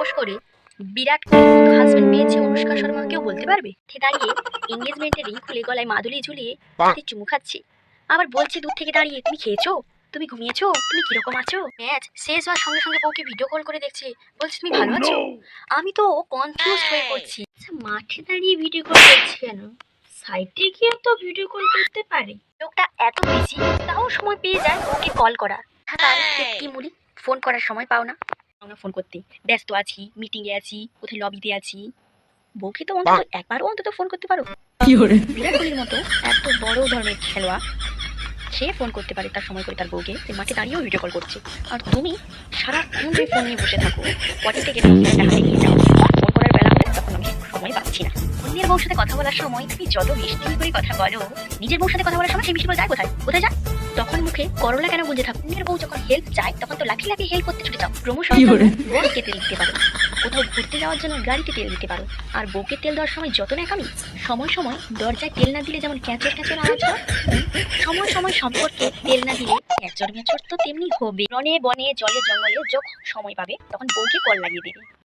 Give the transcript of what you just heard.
সাহস করে বিরাট কোহলির মতো হাজবেন্ড পেয়েছে অনুষ্কা শর্মাকেও বলতে পারবে? উঠে দাঁড়িয়ে এঙ্গেজমেন্টের রিং খুলে গলায় মাদুলি ঝুলিয়ে তাকে চুমু খাচ্ছে, আবার বলছে দূর থেকে দাঁড়িয়ে, তুমি খেয়েছো, তুমি ঘুমিয়েছো, তুমি কিরকম আছো? ম্যাচ শেষ হওয়ার সঙ্গে সঙ্গে বউকে ভিডিও কল করে দেখছে, বলছে তুমি ভালো আছো। আমি তো কনফিউজ হয়ে পড়ছি, আচ্ছা মাঠে দাঁড়িয়ে ভিডিও কল করছে কেন, সাইডে গিয়ে তো ভিডিও কল করতে পারে। লোকটা এত বিজি, তাও সময় পেয়ে যায় ওকে কল করা। তার কি মুড়ি, ফোন করার সময় পাও না, ফোন করতে ব্যস্ত আছি, মিটিং এ আছি, কোথায় লবিতে আছি। বউকে তো অন্তত একবারও অন্তত ফোন করতে পারো। বিরাট কোহলির মতো এত বড় ধরনের খেলোয়াড়, সে ফোন করতে পারে তার সময় করে তার বউকে, মাঠে দাঁড়িয়েও ভিডিও কল করছে। আর তুমি সারাক্ষণ যে ফোন নিয়ে বসে থাকো, পটিতে গেলে হাতে নিয়ে যাও, ফোন করার বেলা হলে তখন আমি সময় পাচ্ছি না। অন্যের বউর সাথে কথা বলার সময় তুমি যত মিষ্টি করে কথা বলো, নিজের বউর সাথে কথা বলার সময় সেই মিষ্টি যায় কোথায় কোথায় যায়? তখন মুখে করলা কেন গুঁজে থাকো? অন্যের বউ যখন হেল্প চায় তখন তো লাখি লাখি হেল্প করতে ছুটে যাও। প্রমোশন বউকে তেল দিতে পারো, কোথাও ঘুরতে যাওয়ার জন্য গাড়িতে তেল দিতে পারো। আর বউকে তেল দেওয়ার সময় যত ন্যাকামি, সময় সময় দরজায় তেল না দিলে যেমন ক্যাঁচর ক্যাঁচর আওয়াজ হয়, সময় সময় সম্পর্কে তেল না দিলে ক্যাঁচর ম্যাচর তো তেমনি হবে। রনে বনে জলে জঙ্গলে যখন সময় পাবে তখন বউকে কল লাগিয়ে দেবে।